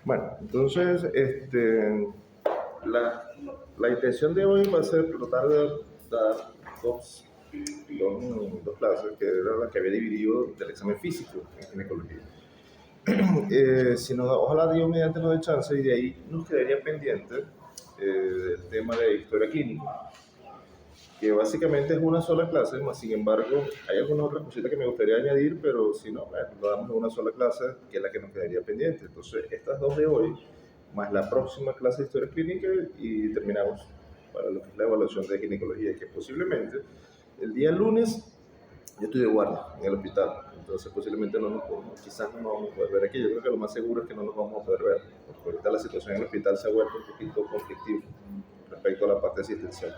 Bueno, entonces, la, la intención de hoy va a ser tratar de dar dos, dos clases, que era la que había dividido del examen físico en ginecología. Si nos, ojalá Dios mediante nos dé chance, y de ahí nos quedaría pendiente el tema de historia clínica, que básicamente es una sola clase, más sin embargo hay algunas otras cositas que me gustaría añadir, pero si no, bueno, lo damos en una sola clase, que es la que nos quedaría pendiente. Entonces, estas dos de hoy, más la próxima clase de historia clínica, y terminamos para lo que es la evaluación de ginecología, que posiblemente el día lunes yo estoy de guardia en el hospital, entonces posiblemente no nos podemos, quizás no nos vamos a poder ver aquí. Yo creo que lo más seguro es que no nos vamos a poder ver, porque ahorita la situación en el hospital se ha vuelto un poquito conflictiva respecto a la parte asistencial.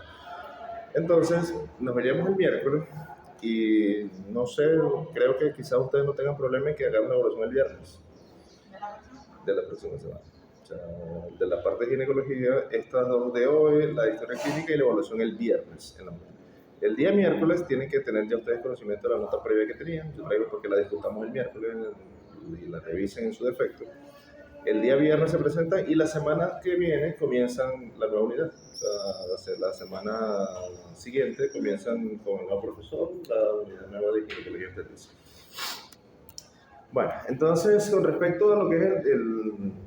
Entonces, nos veríamos el miércoles y no sé, creo que quizás ustedes no tengan problema en que hagan la evaluación el viernes de la próxima semana. O sea, de la parte de ginecología, estas dos de hoy, la historia clínica y la evaluación el viernes en la mañana. El día miércoles tienen que tener ya ustedes conocimiento de la nota previa que tenían. Yo traigo porque la discutamos el miércoles y la revisen en su defecto. El día viernes se presentan y la semana que viene comienzan la nueva unidad. O sea, la semana siguiente comienzan con el nuevo profesor, la unidad nueva de ginecología y obstetricia. Bueno, entonces con respecto a lo que es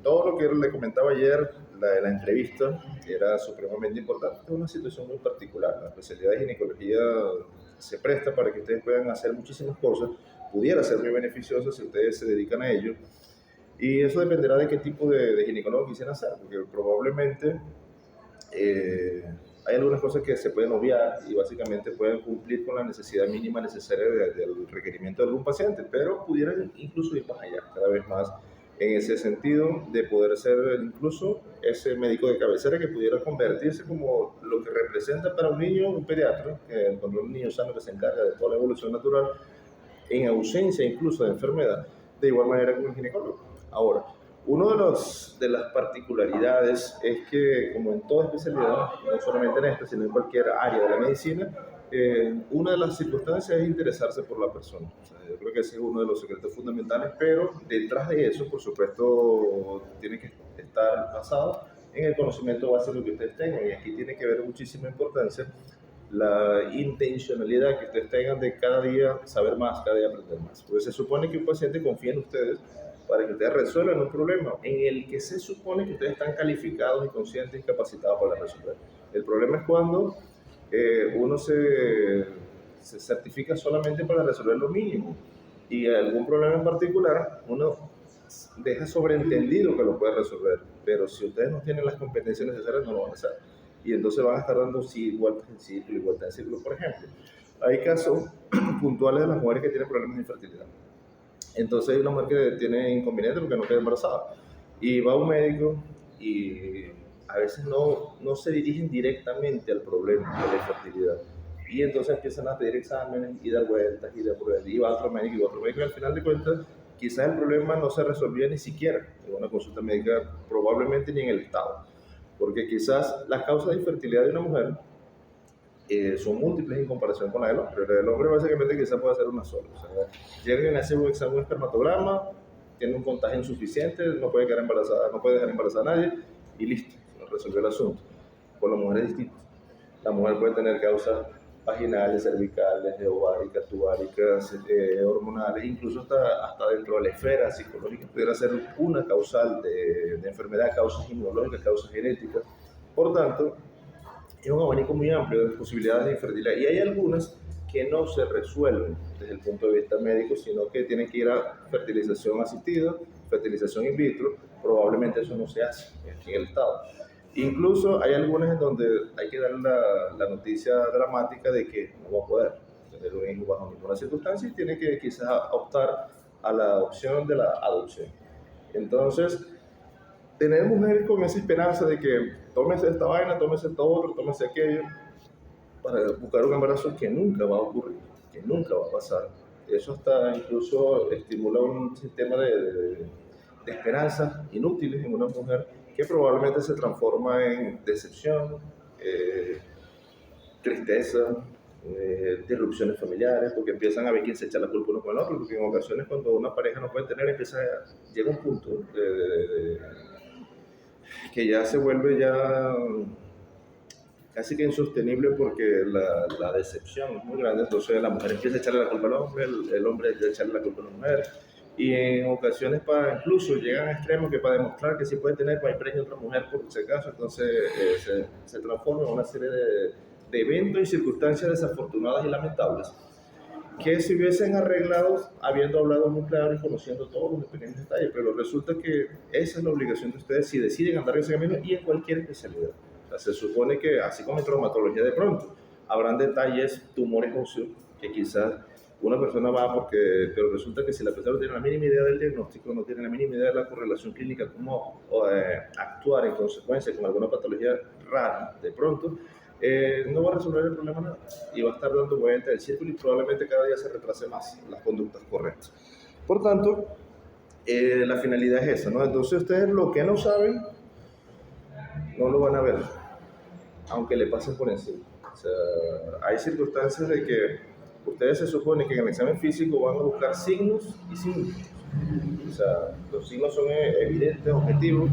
todo lo que le comentaba ayer, la entrevista, era supremamente importante. Es una situación muy particular. La especialidad de ginecología se presta para que ustedes puedan hacer muchísimas cosas. Pudiera ser muy beneficiosa si ustedes se dedican a ello. Y eso dependerá de qué tipo de ginecólogo quisieran hacer, porque probablemente hay algunas cosas que se pueden obviar y básicamente pueden cumplir con la necesidad mínima necesaria del requerimiento de algún paciente, pero pudieran incluso ir más allá, cada vez más en ese sentido de poder ser incluso ese médico de cabecera que pudiera convertirse como lo que representa para un niño un pediatra, que cuando un niño sano que se encarga de toda la evolución natural, en ausencia incluso de enfermedad, de igual manera que un ginecólogo. Ahora, una de las particularidades es que, como en toda especialidad, no solamente en esta, sino en cualquier área de la medicina, una de las circunstancias es interesarse por la persona. O sea, yo creo que ese es uno de los secretos fundamentales, pero detrás de eso, por supuesto, tiene que estar basado en el conocimiento básico que ustedes tengan. Y aquí tiene que ver muchísima importancia la intencionalidad que ustedes tengan de cada día saber más, cada día aprender más. Porque se supone que un paciente confía en ustedes para que ustedes resuelvan un problema en el que se supone que ustedes están calificados y conscientes y capacitados para resolver. El problema es cuando uno se certifica solamente para resolver lo mínimo y algún problema en particular uno deja sobreentendido que lo puede resolver, pero si ustedes no tienen las competencias necesarias no lo van a hacer. Y entonces van a estar dando vueltas en ciclo y vueltas en ciclo. Por ejemplo, hay casos puntuales de las mujeres que tienen problemas de infertilidad. Entonces hay una mujer que tiene inconveniente porque no queda embarazada y va a un médico y a veces no se dirigen directamente al problema de la infertilidad. Y entonces empiezan a pedir exámenes y dar vueltas y dar vueltas, y va a otro médico y va a otro médico, y al final de cuentas quizás el problema no se resolvía ni siquiera en una consulta médica, probablemente ni en el estado, porque quizás las causas de infertilidad de una mujer son múltiples en comparación con la del hombre. La del hombre básicamente quizás puede ser una sola. O sea, llega y hace un examen, un espermatograma, tiene un contagio insuficiente, no puede quedar embarazada, no puede dejar embarazada a nadie y listo, se resolvió el asunto. Con la mujer es distinto. La mujer puede tener causas vaginales, cervicales, ováricas, tubáricas, hormonales, incluso hasta dentro de la esfera psicológica pudiera ser una causal de enfermedad, causas inmunológicas, causas genéticas. Por tanto, es un abanico muy amplio de posibilidades de infertilidad y hay algunas que no se resuelven desde el punto de vista médico, sino que tienen que ir a fertilización asistida, fertilización in vitro. Probablemente eso no se hace aquí en el estado. Incluso hay algunas en donde hay que dar la noticia dramática de que no va a poder tener un hijo bajo ninguna circunstancia y tiene que quizás optar a la opción de la adopción. Entonces, tener mujeres con esa esperanza de que tómese esta vaina, tómese esto otro, tómese aquello, para buscar un embarazo que nunca va a ocurrir, que nunca va a pasar. Eso hasta incluso estimula un sistema de esperanzas inútiles en una mujer que probablemente se transforma en decepción, tristeza, disrupciones familiares, porque empiezan a ver quién se echa la culpa uno con el otro, porque en ocasiones cuando una pareja no puede tener, llega un punto que ya se vuelve ya casi que insostenible porque la decepción es muy grande, entonces la mujer empieza a echarle la culpa al hombre, el hombre empieza a echarle la culpa a la mujer, y en ocasiones incluso llegan a extremos que para demostrar que sí puede tener va y preña a otra mujer por ese caso, entonces se transforma en una serie de eventos y circunstancias desafortunadas y lamentables que se hubiesen arreglado habiendo hablado muy claro y conociendo todos los pequeños detalles, pero resulta que esa es la obligación de ustedes si deciden andar en ese camino y en cualquier especialidad. O sea, se supone que, así como en traumatología de pronto, habrán detalles, tumores óseos, que quizás una persona va pero resulta que si la persona no tiene la mínima idea del diagnóstico, no tiene la mínima idea de la correlación clínica, cómo actuar en consecuencia con alguna patología rara, de pronto, no va a resolver el problema nada y va a estar dando vueltas del círculo y probablemente cada día se retrase más las conductas correctas. Por tanto, la finalidad es esa, ¿no? Entonces ustedes lo que no saben, no lo van a ver, aunque le pasen por encima. O sea, hay circunstancias de que ustedes se supone que en el examen físico van a buscar signos y síntomas. O sea, los signos son evidentes, objetivos,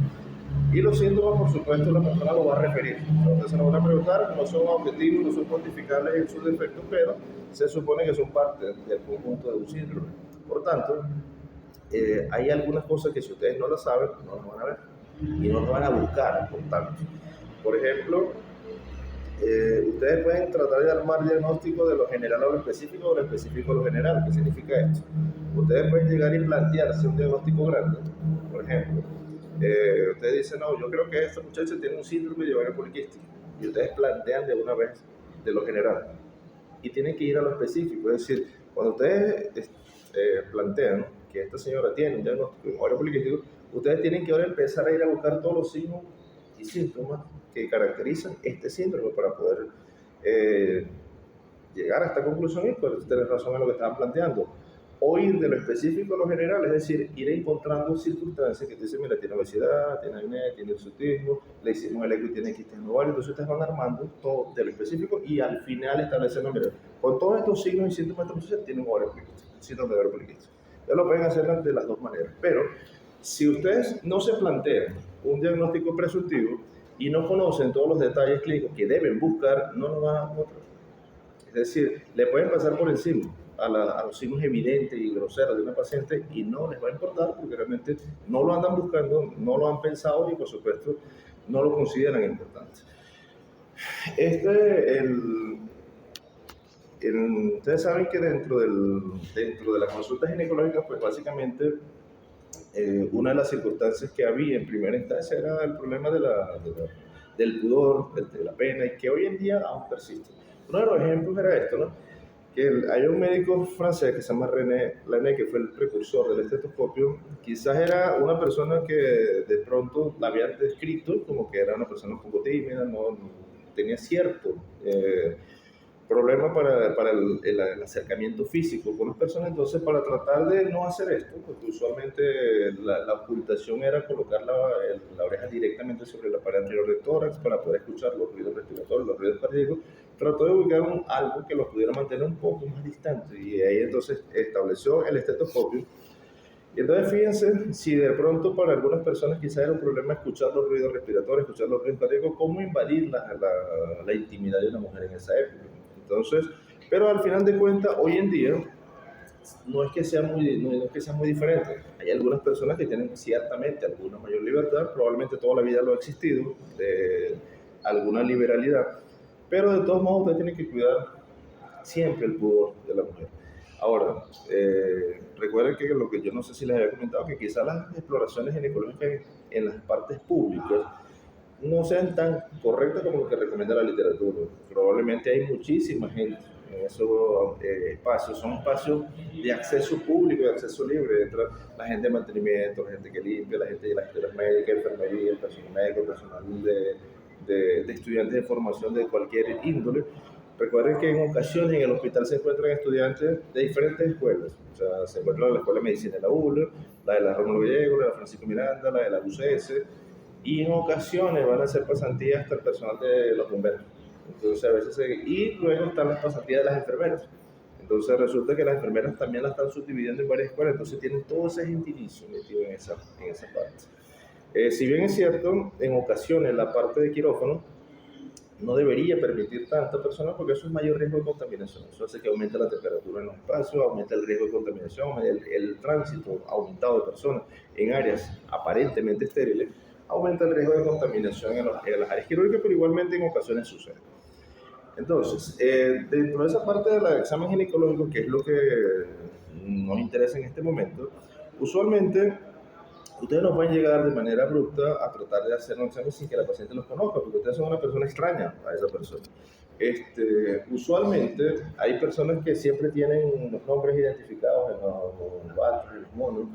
y los síntomas, por supuesto, la persona lo va a referir. Entonces se nos van a preguntar, no son objetivos, no son cuantificables en sus defectos, pero se supone que son parte del conjunto de un síndrome. Por tanto, hay algunas cosas que si ustedes no las saben, no las van a ver y no las van a buscar, por tanto. Por ejemplo, ustedes pueden tratar de armar diagnóstico de lo general a lo específico o lo específico a lo general. ¿Qué significa esto? Ustedes pueden llegar y plantearse un diagnóstico grande, por ejemplo. Ustedes dicen, no, yo creo que esta muchacha tiene un síndrome de ovario poliquístico. Y ustedes plantean de una vez de lo general. Y tienen que ir a lo específico. Es decir, cuando ustedes plantean que esta señora tiene un diagnóstico de ovario poliquístico, ustedes tienen que ahora empezar a ir a buscar todos los signos y síntomas que caracterizan este síndrome para poder llegar a esta conclusión y poder tener razón en lo que estaban planteando. O ir de lo específico a lo general, es decir, ir encontrando circunstancias que te dicen, mira, tiene obesidad, tiene acné, tiene hirsutismo, le hicimos el eco y tiene quistes en ovario, entonces ustedes van armando todo de lo específico y al final establecen, mira, con todos estos signos y síntomas de esta muchacha tiene un ovario poliquístico, síndrome de ovario poliquístico. Ustedes lo pueden hacer de las dos maneras, pero si ustedes no se plantean un diagnóstico presuntivo y no conocen todos los detalles clínicos que deben buscar, no lo van a encontrar. Es decir, le pueden pasar por encima a los signos evidentes y groseros de una paciente y no les va a importar porque realmente no lo andan buscando, no lo han pensado y por supuesto no lo consideran importante. Ustedes saben que dentro de la consulta ginecológica, pues básicamente una de las circunstancias que había en primera instancia era el problema del pudor, de la pena, y que hoy en día aún persiste. Uno de los ejemplos era esto, ¿no? Que hay un médico francés que se llama René Laennec, que fue el precursor del estetoscopio. Quizás era una persona que de pronto la había descrito como que era una persona un poco tímida, no tenía cierto problema para el acercamiento físico con las personas. Entonces, para tratar de no hacer esto, porque usualmente la ocultación era colocar la oreja directamente sobre la pared anterior del tórax para poder escuchar los ruidos respiratorios, los ruidos cardíacos, trató de ubicar algo que los pudiera mantener un poco más distante y ahí entonces estableció el estetoscopio. Y entonces fíjense, si de pronto para algunas personas quizás era un problema escuchar los ruidos respiratorios, escuchar los ruidos cardíacos, cómo invadir la intimidad de una mujer en esa época. Entonces, pero al final de cuentas, hoy en día, no es que sea muy diferente. Hay algunas personas que tienen ciertamente alguna mayor libertad, probablemente toda la vida lo ha existido, de alguna liberalidad, pero de todos modos ustedes tienen que cuidar siempre el pudor de la mujer. Ahora, recuerden que lo que yo no sé si les había comentado, que quizás las exploraciones ginecológicas en las partes públicas no sean tan correctas como lo que recomienda la literatura. Probablemente hay muchísima gente en esos espacios. Son espacios de acceso público, de acceso libre. Entra la gente de mantenimiento, la gente que limpia, la gente de las escuelas médicas, enfermería, el personal médico, el personal de estudiantes de formación de cualquier índole. Recuerden que en ocasiones en el hospital se encuentran estudiantes de diferentes escuelas. O sea, se encuentran la Escuela de Medicina de la ULA, la de la Rómulo Gallegos, la de la Francisco Miranda, la de la UCS, y en ocasiones van a hacer pasantías hasta el personal de los bomberos. Entonces a veces y luego están las pasantías de las enfermeras. Entonces resulta que las enfermeras también las están subdividiendo en varias escuelas, entonces tienen todo ese gentilicio metido en esa parte. Si bien es cierto, en ocasiones la parte de quirófano no debería permitir tanta persona porque eso es mayor riesgo de contaminación. Eso hace que aumente la temperatura en los espacios, aumenta el riesgo de contaminación, el tránsito aumentado de personas en áreas aparentemente estériles, aumenta el riesgo de contaminación en las áreas quirúrgicas, pero igualmente en ocasiones sucede. Entonces, dentro de esa parte del examen ginecológico, que es lo que nos interesa en este momento, usualmente ustedes no pueden llegar de manera abrupta a tratar de hacer un examen sin que la paciente los conozca, porque ustedes son una persona extraña a esa persona. Usualmente hay personas que siempre tienen los nombres identificados en los batos, en los monos.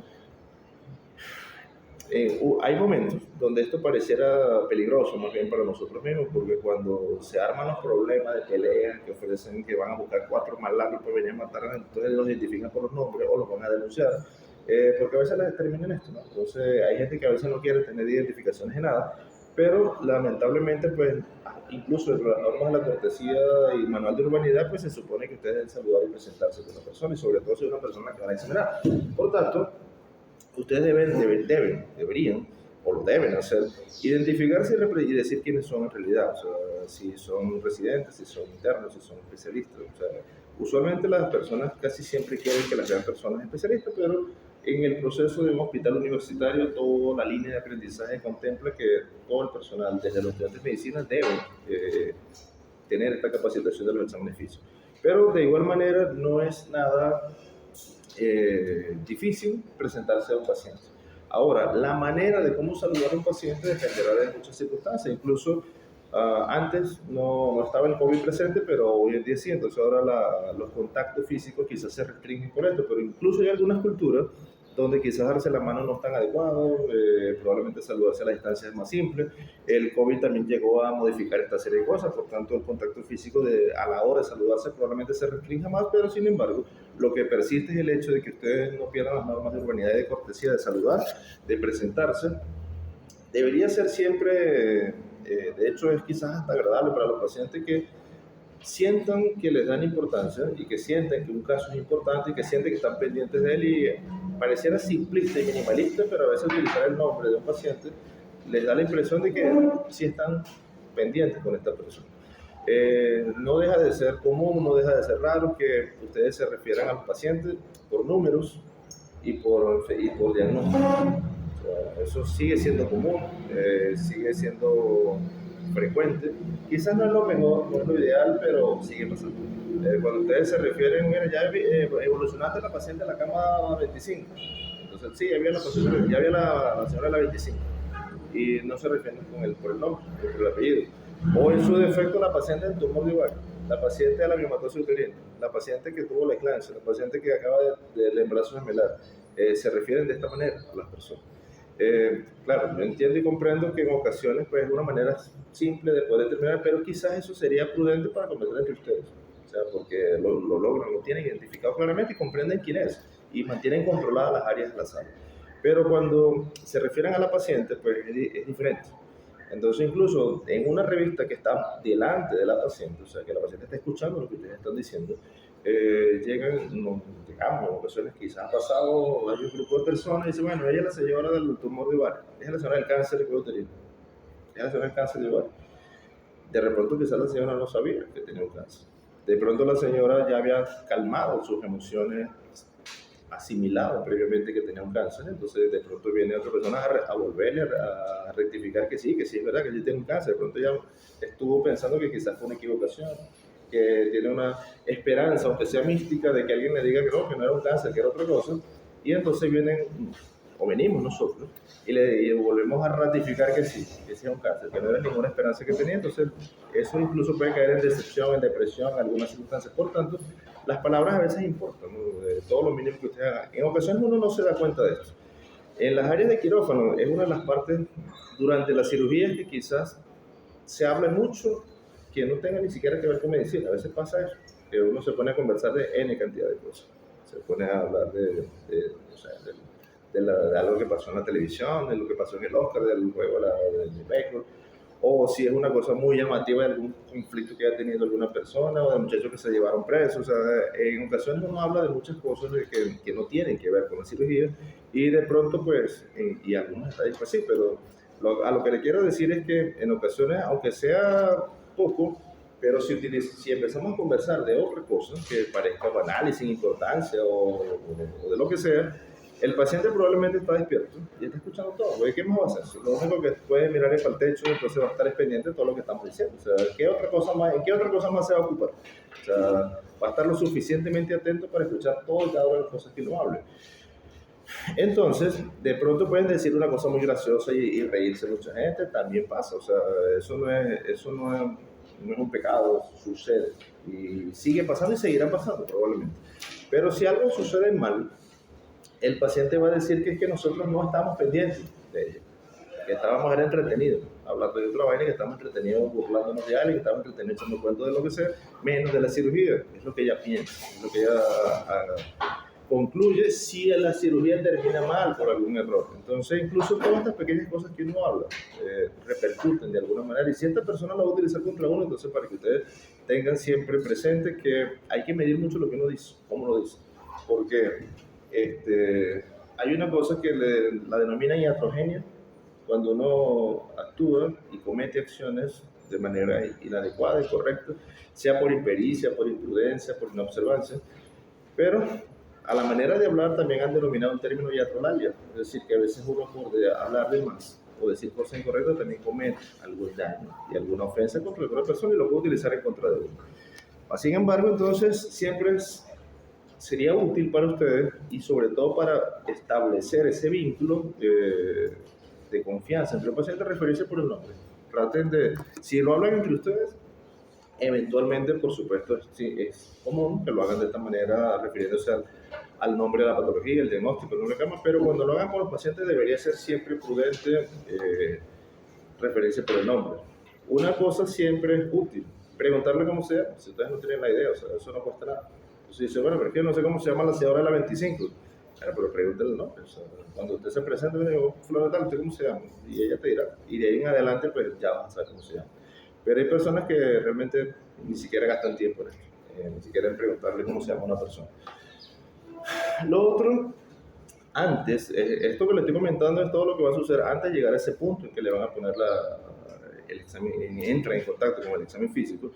Hay momentos donde esto pareciera peligroso más bien para nosotros mismos, porque cuando se arman los problemas de peleas que ofrecen que van a buscar 4 más largos para venir a matar, entonces los identifican por los nombres o los van a denunciar, porque a veces les determinan esto, ¿no? Entonces hay gente que a veces no quiere tener identificaciones de nada, pero lamentablemente pues incluso dentro de las normas de la cortesía y manual de urbanidad pues se supone que ustedes deben saludar y presentarse con una persona, y sobre todo si es una persona que van a examinar. Por tanto, ustedes deberían, o lo deben hacer, identificarse y decir quiénes son en realidad, o sea, si son residentes, si son internos, si son especialistas. O sea, usualmente las personas casi siempre quieren que las vean personas especialistas, pero en el proceso de un hospital universitario, toda la línea de aprendizaje contempla que todo el personal, desde los estudiantes de medicina, debe tener esta capacitación de los exámenes físicos. Pero de igual manera no es nada difícil presentarse a un paciente. Ahora, la manera de cómo saludar a un paciente dependerá de muchas circunstancias. Incluso antes no estaba el COVID presente, pero hoy en día sí. Entonces ahora los contactos físicos quizás se restringen por esto, pero incluso hay algunas culturas donde quizás darse la mano no es tan adecuado, probablemente saludarse a la distancia es más simple. El COVID también llegó a modificar esta serie de cosas, por tanto el contacto físico a la hora de saludarse probablemente se restrinja más, pero sin embargo lo que persiste es el hecho de que ustedes no pierdan las normas de urbanidad y de cortesía, de saludar, de presentarse. Debería ser siempre, de hecho es quizás hasta agradable para los pacientes que sientan que les dan importancia y que sienten que un caso es importante y que sienten que están pendientes de él, y pareciera simplista y minimalista, pero a veces utilizar el nombre de un paciente les da la impresión de que sí están pendientes con esta persona. No deja de ser común, no deja de ser raro que ustedes se refieran a los pacientes por números y por diagnóstico. O sea, eso sigue siendo común, sigue siendo frecuente. Quizás no es lo mejor, no es lo ideal, pero sigue pasando. Cuando ustedes se refieren, mira, ya evolucionaste la paciente a la cama 25. Entonces, sí, ya había la señora de la 25. Y no se refieren por el nombre, por el apellido. O en su defecto, la paciente del tumor de ovario, la paciente de la miomatosis uterina, la paciente que tuvo la eclampsia, la paciente que acaba del embarazo gemelar. Se refieren de esta manera a las personas. Claro, yo entiendo y comprendo que en ocasiones pues, es una manera simple de poder determinar, pero quizás eso sería prudente para conversar entre ustedes. O sea, porque lo logran, lo tienen identificado claramente y comprenden quién es y mantienen controladas las áreas de la sala. Pero cuando se refieren a la paciente, pues es diferente. Entonces, incluso en una revista que está delante de la paciente, o sea, que la paciente está escuchando lo que ustedes están diciendo, llegamos, en ocasiones quizás ha pasado, hay un grupo de personas y dicen, bueno, ella es la señora del tumor de ovario, ella es la señora del cáncer de cuello uterino, ella es la señora del cáncer de ovario. De repente quizás la señora no sabía que tenía un cáncer. De pronto la señora ya había calmado sus emociones, asimilado previamente que tenía un cáncer, entonces de pronto viene otra persona a volverle a rectificar que sí es verdad que ella tiene un cáncer. De pronto ya estuvo pensando que quizás fue una equivocación, que tiene una esperanza, aunque sea mística, de que alguien le diga que no era un cáncer, que era otra cosa, y entonces venimos nosotros, y volvemos a ratificar que sí es un cáncer, que no era ninguna esperanza que tenía. Entonces eso incluso puede caer en decepción, en depresión, en algunas circunstancias. Por tanto, las palabras a veces importan, ¿no? Todo lo mínimo que usted haga. En ocasiones uno no se da cuenta de esto. En las áreas de quirófano es una de las partes durante la cirugía que quizás se habla mucho que no tenga ni siquiera que ver con medicina. A veces pasa eso, que uno se pone a conversar de N cantidad de cosas. Se pone a hablar de algo que pasó en la televisión, de lo que pasó en el Oscar, del juego del béisbol, o si es una cosa muy llamativa de algún conflicto que haya tenido alguna persona o de muchachos que se llevaron presos. O sea, en ocasiones uno habla de muchas cosas que no tienen que ver con la cirugía y de pronto pues, y algunos detalles pues sí, pero a lo que le quiero decir es que en ocasiones, aunque sea poco, pero si empezamos a conversar de otra cosa que parezca banal y sin importancia o de lo que sea, el paciente probablemente está despierto y está escuchando todo. Oye, ¿qué más va a hacer? Lo único que puede mirar es para el techo, entonces va a estar pendiente de todo lo que estamos diciendo. O sea, ¿en qué otra cosa más se va a ocupar? O sea, va a estar lo suficientemente atento para escuchar todo y cada una de las cosas que uno hable. Entonces, de pronto pueden decir una cosa muy graciosa y reírse mucha gente, también pasa. O sea, eso no es un pecado, sucede. Y sigue pasando y seguirá pasando probablemente. Pero si algo sucede mal, el paciente va a decir que es que nosotros no estamos pendientes de ella, que estábamos entretenidos, hablando de otra vaina, que estamos entretenidos burlándonos de alguien, que estamos entretenidos echando cuentos de lo que sea, menos de la cirugía, es lo que ella piensa, es lo que ella concluye si la cirugía termina mal por algún error. Entonces, incluso todas estas pequeñas cosas que uno habla repercuten de alguna manera y si esta persona la va a utilizar contra uno, entonces para que ustedes tengan siempre presente que hay que medir mucho lo que uno dice, cómo lo dice, porque hay una cosa que la denominan iatrogenia, cuando uno actúa y comete acciones de manera inadecuada y correcta, sea por impericia, por imprudencia, por inobservancia, pero a la manera de hablar también han denominado un término iatrolalia, es decir, que a veces uno por hablar de más o decir cosas incorrectas también comete algún daño y alguna ofensa contra otra persona y lo puede utilizar en contra de uno. Sin embargo, entonces siempre sería útil para ustedes y sobre todo para establecer ese vínculo de confianza entre el paciente, referirse por el nombre. Traten de, si lo hablan entre ustedes, eventualmente, por supuesto, sí, es común que lo hagan de esta manera, refiriéndose al nombre de la patología, el diagnóstico, el nombre de cama, pero cuando lo hagan con los pacientes debería ser siempre prudente referirse por el nombre. Una cosa siempre es útil, preguntarle cómo se llama, si ustedes no tienen la idea, o sea, eso no cuesta nada. Entonces dice, bueno, pero es que no sé cómo se llama la señora de la 25. Pero pregúntale el nombre. O sea, cuando usted se presente, le digo, fulano tal, ¿usted cómo se llama? Y ella te dirá. Y de ahí en adelante, pues ya vas a saber cómo se llama. Pero hay personas que realmente ni siquiera gastan tiempo en esto, ni siquiera en preguntarle cómo se llama una persona. Lo otro, antes, esto que le estoy comentando es todo lo que va a suceder antes de llegar a ese punto en que le van a poner el examen, entra en contacto con el examen físico.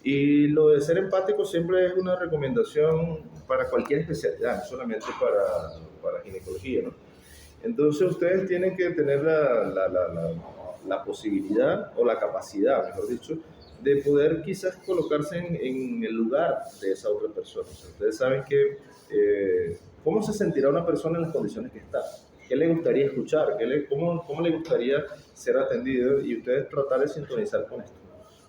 Y lo de ser empático siempre es una recomendación para cualquier especialidad, no solamente para ginecología, ¿no? Entonces ustedes tienen que tener la posibilidad o la capacidad, mejor dicho, de poder quizás colocarse en el lugar de esa otra persona. O sea, ustedes saben que cómo se sentirá una persona en las condiciones que está, qué le gustaría escuchar, cómo le gustaría ser atendido y ustedes tratar de sintonizar con esto.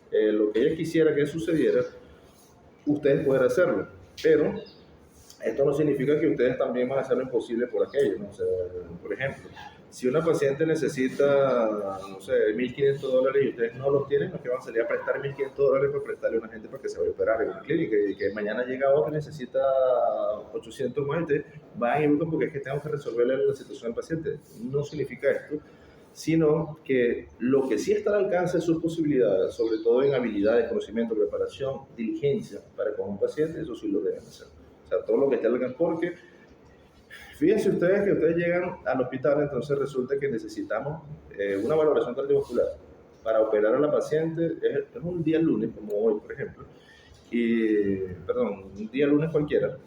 Lo que ella quisiera que sucediera, ustedes pueden hacerlo, pero esto no significa que ustedes también van a hacer lo imposible por aquello, ¿no? O sea, por ejemplo, si una paciente necesita, no sé, $1.500 y ustedes no los tienen, no es que van a salir a prestar $1.500 para prestarle a una gente para que se vaya a operar en una clínica y que mañana llega otro y necesita 800 más y ustedes van y buscan porque es que tengo que resolverle la situación al paciente. No significa esto, sino que lo que sí está al alcance de sus posibilidades, sobre todo en habilidades, conocimiento, preparación, diligencia para con un paciente, eso sí lo deben hacer. O sea, todo lo que esté al alcance, porque fíjense ustedes que ustedes llegan al hospital, entonces resulta que necesitamos una valoración cardiovascular para operar a la paciente, es un día lunes, como hoy, por ejemplo, un día lunes cualquiera,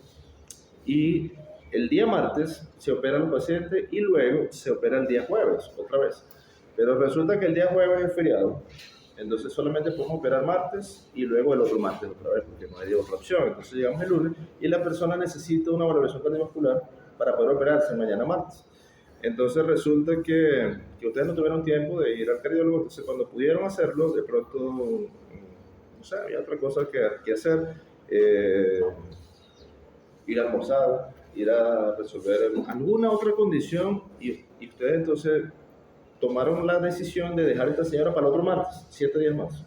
y el día martes se opera al paciente y luego se opera el día jueves, otra vez. Pero resulta que el día jueves es feriado, entonces solamente podemos operar martes y luego el otro martes otra vez, porque no hay otra opción. Entonces llegamos el lunes y la persona necesita una valoración cardiovascular para poder operarse mañana martes. Entonces resulta que ustedes no tuvieron tiempo de ir al cardiólogo, entonces cuando pudieron hacerlo, de pronto, no sé, había otra cosa que hacer, ir a almorzar, ir a resolver alguna otra condición y ustedes entonces tomaron la decisión de dejar a esta señora para el otro martes, 7 días más,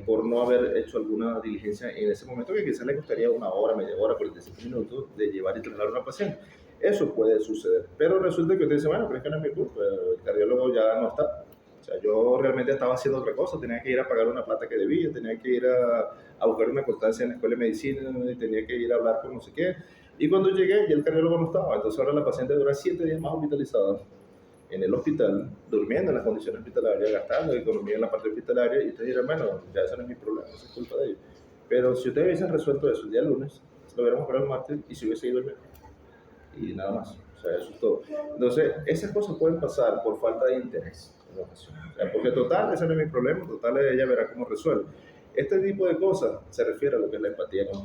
por no haber hecho alguna diligencia en ese momento que quizás le costaría una hora, media hora, 45 minutos de llevar y trasladar a una paciente. Eso puede suceder, pero resulta que usted dice, bueno, pero es que no es mi culpa, el cardiólogo ya no está. O sea, yo realmente estaba haciendo otra cosa, tenía que ir a pagar una plata que debía, tenía que ir a buscar una constancia en la escuela de medicina, tenía que ir a hablar con no sé qué. Y cuando llegué, ya el cardiólogo no estaba. Entonces ahora la paciente dura 7 días más hospitalizada en el hospital, durmiendo en las condiciones hospitalarias, gastando economía en la parte hospitalaria. Y ustedes dirán, bueno, ya eso no es mi problema, eso es culpa de ellos. Pero si ustedes hubiesen resuelto eso el día lunes, lo hubiéramos para el martes y se hubiese ido el miércoles y nada más. O sea, eso es todo. Entonces, esas cosas pueden pasar por falta de interés en ocasiones. O sea, porque total, ese no es mi problema, total, ella verá cómo resuelve. Este tipo de cosas se refiere a lo que es la empatía con los pacientes.